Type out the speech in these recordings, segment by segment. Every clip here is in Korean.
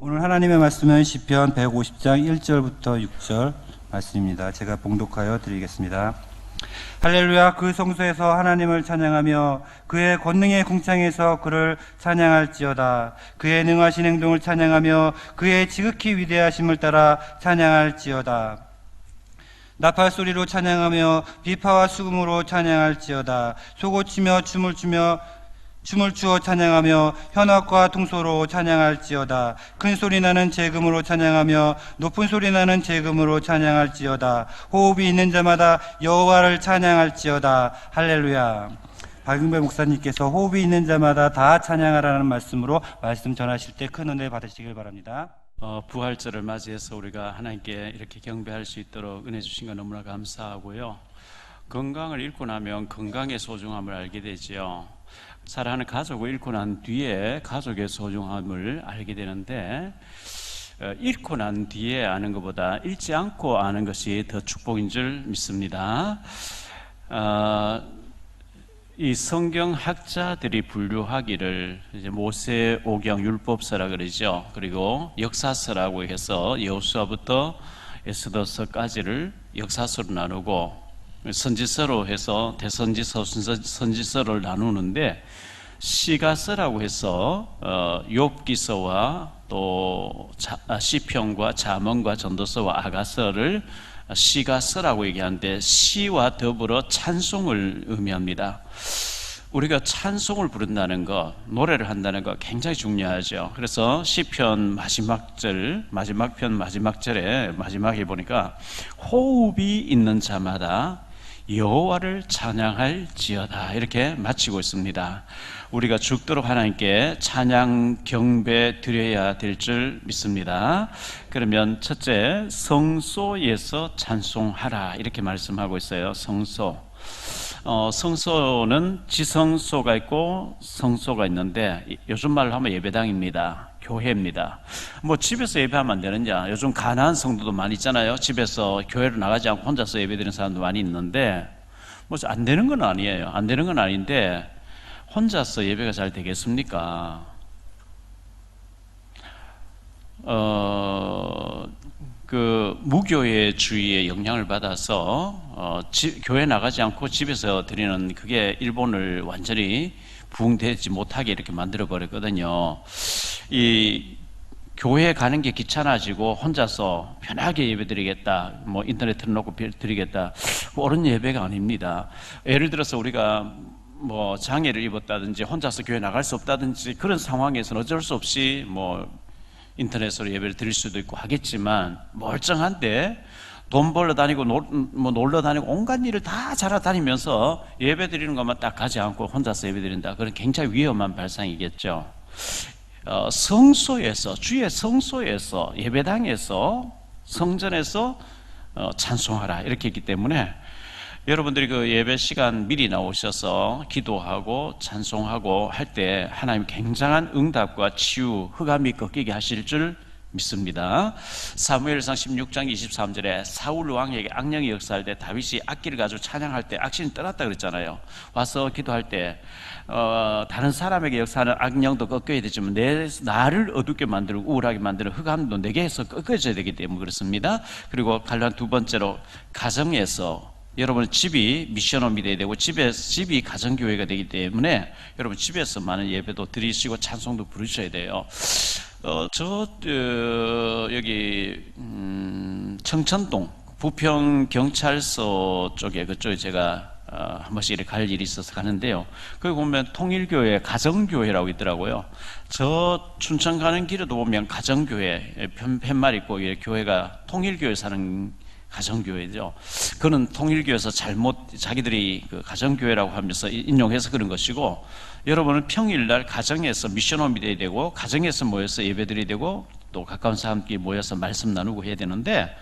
오늘 하나님의 말씀은 시편 150장 1절부터 6절 말씀입니다. 제가 봉독하여 드리겠습니다. 할렐루야. 그 성소에서 하나님을 찬양하며 그의 권능의 궁창에서 그를 찬양할지어다. 그의 능하신 행동을 찬양하며 그의 지극히 위대하심을 따라 찬양할지어다. 나팔 소리로 찬양하며 비파와 수금으로 찬양할지어다. 소고치며 춤을 추어 찬양하며 현악과 통소로 찬양할지어다. 큰 소리 나는 재금으로 찬양하며 높은 소리 나는 재금으로 찬양할지어다. 호흡이 있는 자마다 여호와를 찬양할지어다. 할렐루야. 박용배 목사님께서 호흡이 있는 자마다 다 찬양하라는 말씀으로 말씀 전하실 때 큰 은혜 받으시길 바랍니다. 부활절을 맞이해서 우리가 하나님께 이렇게 경배할 수 있도록 은혜 주신 거 너무나 감사하고요. 건강을 잃고 나면 건강의 소중함을 알게 되지요. 사랑하는 가족을 잃고 난 뒤에 가족의 소중함을 알게 되는데, 잃고 난 뒤에 아는 것보다 잃지 않고 아는 것이 더 축복인 줄 믿습니다. 이 성경 학자들이 분류하기를 이제 모세오경 율법서라 그러죠. 그리고 역사서라고 해서 여호수아부터 에스더서까지를 역사서로 나누고, 선지서로 해서 대선지서, 선지서를 나누는데, 시가서라고 해서 욥기서와 또 시편과 잠언과 전도서와 아가서를 시가서라고 얘기하는데, 시와 더불어 찬송을 의미합니다. 우리가 찬송을 부른다는 것, 노래를 한다는 것 굉장히 중요하죠. 그래서 시편 마지막 편 마지막 절에 마지막에 보니까 호흡이 있는 자마다 여호와를 찬양할지어다 이렇게 마치고 있습니다. 우리가 죽도록 하나님께 찬양 경배 드려야 될 줄 믿습니다. 그러면 첫째, 성소에서 찬송하라 이렇게 말씀하고 있어요. 성소는 지성소가 있고 성소가 있는데, 요즘 말로 하면 예배당입니다. 교회입니다. 뭐 집에서 예배하면 안 되느냐? 요즘 가난한 성도도 많이 있잖아요. 집에서 교회로 나가지 않고 혼자서 예배드리는 사람도 많이 있는데, 뭐 안 되는 건 아니에요. 안 되는 건 아닌데, 혼자서 예배가 잘 되겠습니까? 무교회주의의 영향을 받아서 교회 나가지 않고 집에서 드리는, 그게 일본을 완전히 부흥되지 못하게 이렇게 만들어 버렸거든요. 이 교회 가는 게 귀찮아지고 혼자서 편하게 예배드리겠다, 뭐 인터넷 틀어놓고 드리겠다, 옳은 예배가 아닙니다. 예를 들어서 우리가 뭐 장애를 입었다든지 혼자서 교회 나갈 수 없다든지 그런 상황에서는 어쩔 수 없이 뭐 인터넷으로 예배를 드릴 수도 있고 하겠지만, 멀쩡한데 돈 벌러 다니고 놀러 다니고 온갖 일을 다 잘다니면서 예배 드리는 것만 딱 가지 않고 혼자서 예배 드린다, 그건 굉장히 위험한 발상이겠죠. 성소에서, 주의 성소에서, 예배당에서, 성전에서 찬송하라 이렇게 했기 때문에, 여러분들이 그 예배 시간 미리 나오셔서 기도하고 찬송하고 할 때 하나님 굉장한 응답과 치유, 흑암이 꺾이게 하실 줄 믿습니다. 사무엘상 16장 23절에 사울 왕에게 악령이 역사할 때 다윗이 악기를 가지고 찬양할 때 악신이 떠났다 그랬잖아요. 와서 기도할 때 다른 사람에게 역사하는 악령도 꺾여야 되지만 나를 어둡게 만들고 우울하게 만드는 흑암도 내게서 꺾여져야 되기 때문에 그렇습니다. 그리고 관련 두 번째로, 가정에서 여러분 집이 미션홈이 되어야 되고 집이 가정교회가 되기 때문에 여러분 집에서 많은 예배도 드리시고 찬송도 부르셔야 돼요. 여기 청천동 부평경찰서 쪽에, 그쪽에 제가 한 번씩 이렇게 갈 일이 있어서 가는데요. 거기 보면 통일교회 가정교회라고 있더라고요. 저 춘천 가는 길에도 보면 가정교회 팻말 있고, 교회가 통일교회 사는 가정교회죠. 그는 통일교에서 자기들이 그 가정교회라고 하면서 인용해서 그런 것이고, 여러분은 평일날 가정에서 미션홈이 돼야 되고, 가정에서 모여서 예배드려야 되고, 또 가까운 사람끼리 모여서 말씀 나누고 해야 되는데,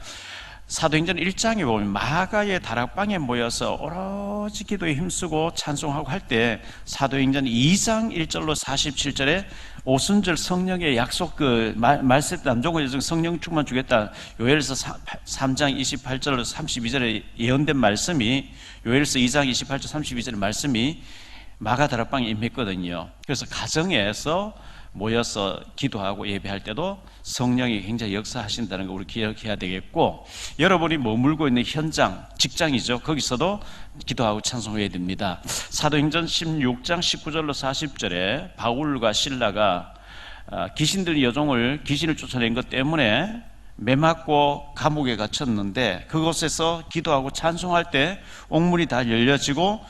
사도행전 1장에 보면 마가의 다락방에 모여서 오로지 기도에 힘쓰고 찬송하고 할 때, 사도행전 2장 1절로 47절에 오순절 성령의 약속, 말씀 남종과 여종 성령 충만 주겠다, 요엘서 3장 28절로 32절에 예언된 말씀이, 요엘서 2장 28절 32절의 말씀이 마가 다락방에 임했거든요. 그래서 가정에서 모여서 기도하고 예배할 때도 성령이 굉장히 역사하신다는 거 우리 기억해야 되겠고, 여러분이 머물고 있는 현장, 직장이죠. 거기서도 기도하고 찬송해야 됩니다. 사도행전 16장 19절로 40절에 바울과 실라가 귀신들 여종을 귀신을 쫓아낸 것 때문에 매맞고 감옥에 갇혔는데, 그곳에서 기도하고 찬송할 때 옥문이 다 열려지고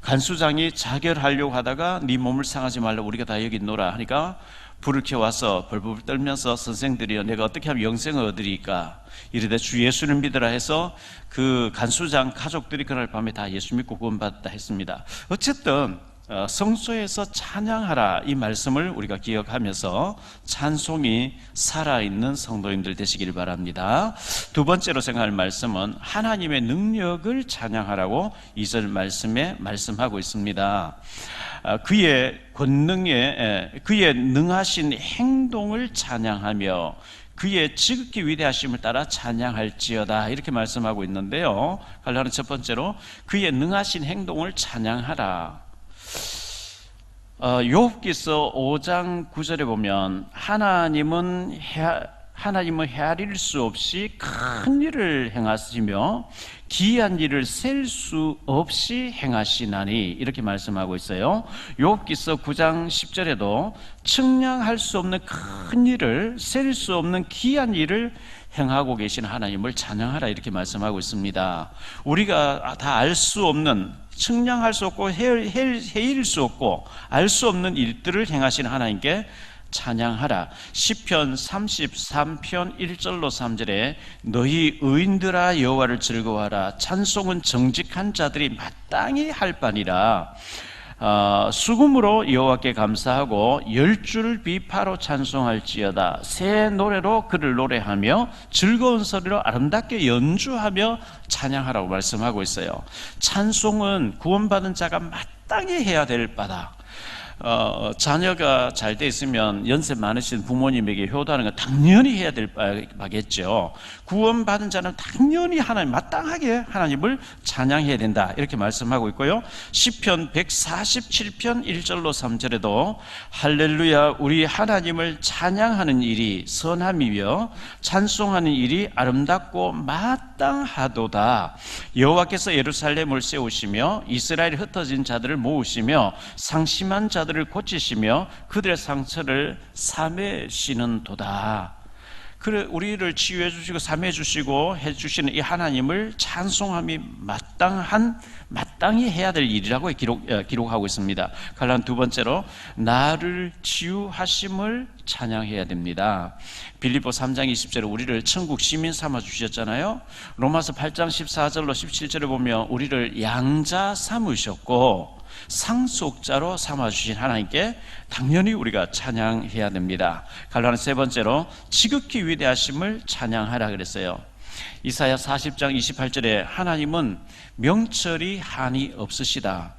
간수장이 자결하려고 하다가 네 몸을 상하지 말라, 우리가 다 여기 있노라 하니까 불을 켜와서 벌벌 떨면서 선생들이여 내가 어떻게 하면 영생을 얻으리까 이르되 주 예수를 믿으라 해서 그 간수장 가족들이 그날 밤에 다 예수 믿고 구원받았다 했습니다. 어쨌든 성소에서 찬양하라 이 말씀을 우리가 기억하면서 찬송이 살아있는 성도님들 되시길 바랍니다. 두 번째로 생각할 말씀은 하나님의 능력을 찬양하라고 2절 말씀에 말씀하고 있습니다. 그의 권능에, 그의 능하신 행동을 찬양하며 그의 지극히 위대하심을 따라 찬양할지어다 이렇게 말씀하고 있는데요, 갈라는 첫 번째로 그의 능하신 행동을 찬양하라. 욥기서 5장 9절에 보면 하나님은 헤아릴 수 없이 큰 일을 행하시며 기이한 일을 셀 수 없이 행하시나니 이렇게 말씀하고 있어요. 욥기서 9장 10절에도 측량할 수 없는 큰 일을, 셀 수 없는 기이한 일을 행하고 계신 하나님을 찬양하라 이렇게 말씀하고 있습니다. 우리가 다 알 수 없는, 측량할 수 없고 헤일 수 없고 알 수 없는 일들을 행하시는 하나님께 찬양하라. 시편 33편 1절로 3절에 너희 의인들아 여호와를 즐거워하라. 찬송은 정직한 자들이 마땅히 할 바니라. 수금으로 여호와께 감사하고 열줄 비파로 찬송할지어다. 새 노래로 그를 노래하며 즐거운 소리로 아름답게 연주하며 찬양하라고 말씀하고 있어요. 찬송은 구원받은 자가 마땅히 해야 될 바다. 자녀가 잘 돼 있으면 연세 많으신 부모님에게 효도하는 건 당연히 해야 될 바겠죠. 구원받은 자는 당연히 하나님, 마땅하게 하나님을 찬양해야 된다 이렇게 말씀하고 있고요. 시편 147편 1절로 3절에도 할렐루야 우리 하나님을 찬양하는 일이 선함이며 찬송하는 일이 아름답고 마땅하도다. 여호와께서 예루살렘을 세우시며 이스라엘 흩어진 자들을 모으시며 상심한 자들을 고치시며 그들의 상처를 사매시는 도다. 그래 우리를 치유해 주시고 사매해 주시고 해 주시는 이 하나님을 찬송함이 마땅히 해야 될 일이라고 기록하고 있습니다. 갈라는 두 번째로 나를 치유하심을 찬양해야 됩니다. 빌립보 3장 20절에 우리를 천국 시민 삼아 주셨잖아요. 로마서 8장 14절로 17절에 보면 우리를 양자 삼으셨고 상속자로 삼아주신 하나님께 당연히 우리가 찬양해야 됩니다. 갈라는 세 번째로 지극히 위대하심을 찬양하라 그랬어요. 이사야 40장 28절에 하나님은 명철이 한이 없으시다.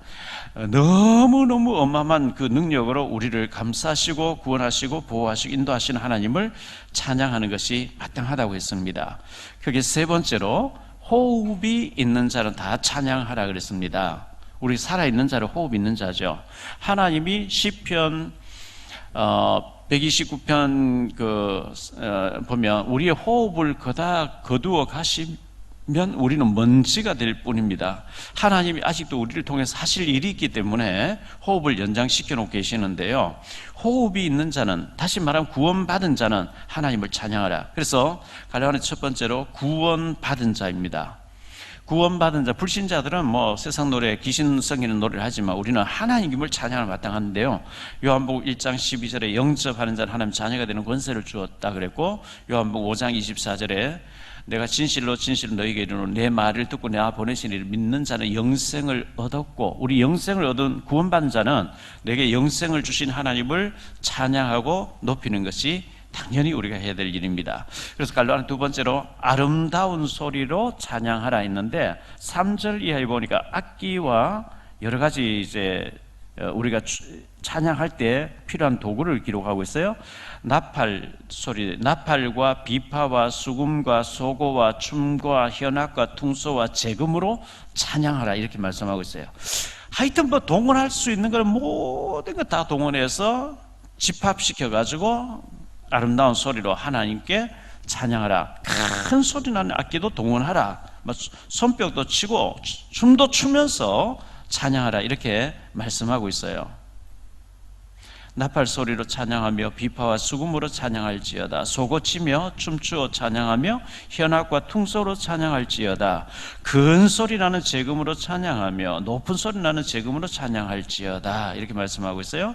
너무너무 어마어마한 그 능력으로 우리를 감싸시고 구원하시고 보호하시고 인도하시는 하나님을 찬양하는 것이 마땅하다고 했습니다. 그게 세 번째로 호흡이 있는 자는 다 찬양하라 그랬습니다. 우리 살아있는 자를 호흡 있는 자죠. 하나님이 시편 129편 보면 우리의 호흡을 거두어 가시면 우리는 먼지가 될 뿐입니다. 하나님이 아직도 우리를 통해서 하실 일이 있기 때문에 호흡을 연장시켜 놓고 계시는데요, 호흡이 있는 자는, 다시 말하면 구원받은 자는 하나님을 찬양하라. 그래서 갈라디아서 첫 번째로 구원받은 자입니다. 구원받은 자, 불신자들은 뭐 세상 노래, 귀신 섞이는 노래를 하지만 우리는 하나님을 찬양을 마땅한데요. 요한복음 1장 12절에 영접하는 자는 하나님 자녀가 되는 권세를 주었다 그랬고, 요한복음 5장 24절에 내가 진실로 너희에게 이르노니 내 말을 듣고 내가 보내신 이를 믿는 자는 영생을 얻었고, 우리 영생을 얻은 구원받은 자는 내게 영생을 주신 하나님을 찬양하고 높이는 것이 당연히 우리가 해야 될 일입니다. 그래서 갈라디아서 두 번째로 아름다운 소리로 찬양하라 했는데 3절 이하에 보니까 악기와 여러 가지 이제 우리가 찬양할 때 필요한 도구를 기록하고 있어요. 나팔 소리, 나팔과 비파와 수금과 소고와 춤과 현악과 퉁소와 재금으로 찬양하라 이렇게 말씀하고 있어요. 하여튼 뭐 동원할 수 있는 걸 모든 거 다 동원해서 집합시켜가지고 아름다운 소리로 하나님께 찬양하라. 큰 소리 나는 악기도 동원하라. 손뼉도 치고 춤도 추면서 찬양하라. 이렇게 말씀하고 있어요. 나팔 소리로 찬양하며 비파와 수금으로 찬양할지어다. 소고치며 춤추어 찬양하며 현악과 퉁소로 찬양할지어다. 큰 소리 나는 재금으로 찬양하며 높은 소리 나는 재금으로 찬양할지어다. 이렇게 말씀하고 있어요.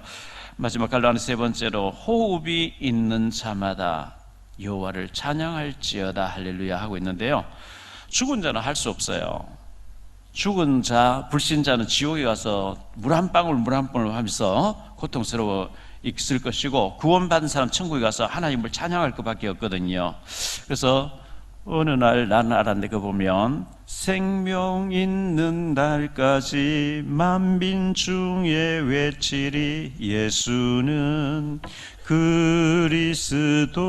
마지막 갈라는 세 번째로 호흡이 있는 자마다 여호와를 찬양할지어다. 할렐루야 하고 있는데요. 죽은 자는 할 수 없어요. 죽은 자, 불신자는 지옥에 가서 물 한 방울 하면서 고통스러워 있을 것이고, 구원받은 사람 천국에 가서 하나님을 찬양할 것밖에 없거든요. 그래서 어느 날 나는 알았는데, 그 보면 생명 있는 날까지 만빈 중에 외치리 예수는 그리스도.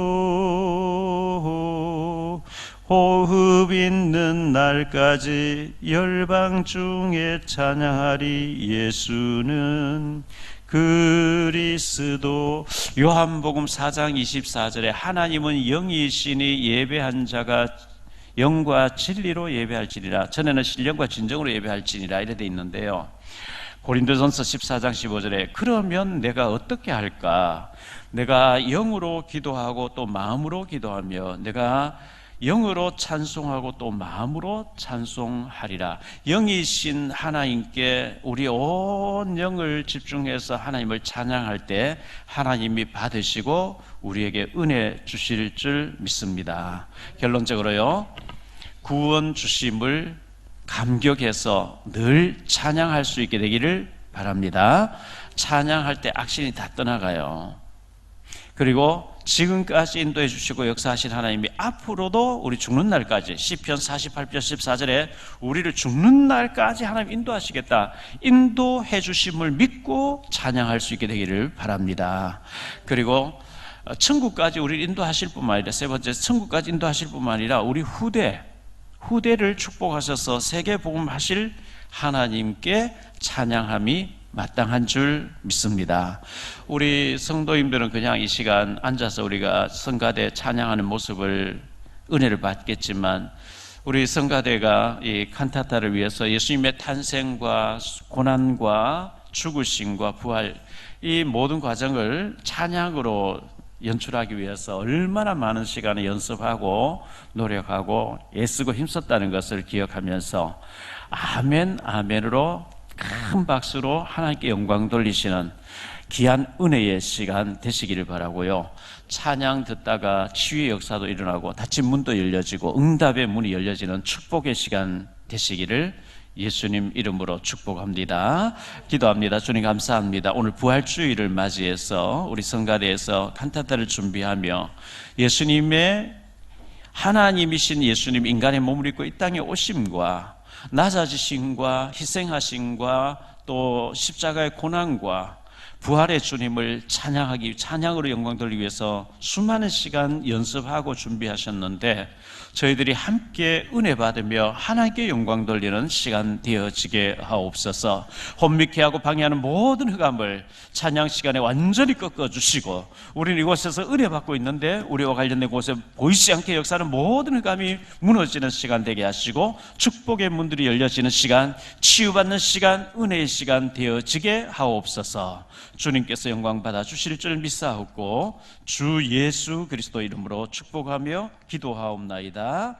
호흡 있는 날까지 열방 중에 찬양하리 예수는 그리스도. 요한복음 4장 24절에 하나님은 영이시니 예배한 자가 영과 진리로 예배할지니라. 전에는 신령과 진정으로 예배할지니라 이래 돼 있는데요. 고린도전서 14장 15절에 그러면 내가 어떻게 할까? 내가 영으로 기도하고 또 마음으로 기도하며 내가 영으로 찬송하고 또 마음으로 찬송하리라. 영이신 하나님께 우리 온 영을 집중해서 하나님을 찬양할 때 하나님이 받으시고 우리에게 은혜 주실 줄 믿습니다. 결론적으로요, 구원 주심을 감격해서 늘 찬양할 수 있게 되기를 바랍니다. 찬양할 때 악신이 다 떠나가요. 그리고 지금까지 인도해 주시고 역사하신 하나님이 앞으로도 우리 죽는 날까지, 시편 48편 14절에 우리를 죽는 날까지 하나님 인도하시겠다, 인도해 주심을 믿고 찬양할 수 있게 되기를 바랍니다. 그리고 천국까지 우리를 인도하실 뿐만 아니라, 세 번째, 천국까지 인도하실 뿐만 아니라 우리 후대를 축복하셔서 세계 복음하실 하나님께 찬양함이 마땅한 줄 믿습니다. 우리 성도님들은 그냥 이 시간 앉아서 우리가 성가대 찬양하는 모습을 은혜를 받겠지만, 우리 성가대가 이 칸타타를 위해서 예수님의 탄생과 고난과 죽으심과 부활, 이 모든 과정을 찬양으로 연출하기 위해서 얼마나 많은 시간을 연습하고 노력하고 애쓰고 힘썼다는 것을 기억하면서 아멘, 아멘으로 큰 박수로 하나님께 영광 돌리시는 귀한 은혜의 시간 되시기를 바라고요. 찬양 듣다가 치유의 역사도 일어나고 닫힌 문도 열려지고 응답의 문이 열려지는 축복의 시간 되시기를 예수님 이름으로 축복합니다. 기도합니다. 주님 감사합니다. 오늘 부활주의를 맞이해서 우리 성가대에서 칸타타를 준비하며 예수님의, 하나님이신 예수님 인간의 몸을 입고 이 땅에 오심과 낮아지심과 희생하심과 또 십자가의 고난과 부활의 주님을 찬양으로 영광 돌리기 위해서 수많은 시간 연습하고 준비하셨는데, 저희들이 함께 은혜 받으며 하나님께 영광 돌리는 시간 되어지게 하옵소서. 혼미케 하고 방해하는 모든 흑암을 찬양 시간에 완전히 꺾어주시고, 우리는 이곳에서 은혜 받고 있는데 우리와 관련된 곳에 보이지 않게 역사하는 모든 흑암이 무너지는 시간 되게 하시고, 축복의 문들이 열려지는 시간, 치유받는 시간, 은혜의 시간 되어지게 하옵소서. 주님께서 영광 받아 주실 줄 믿사옵고 주 예수 그리스도 이름으로 축복하며 기도하옵나이다.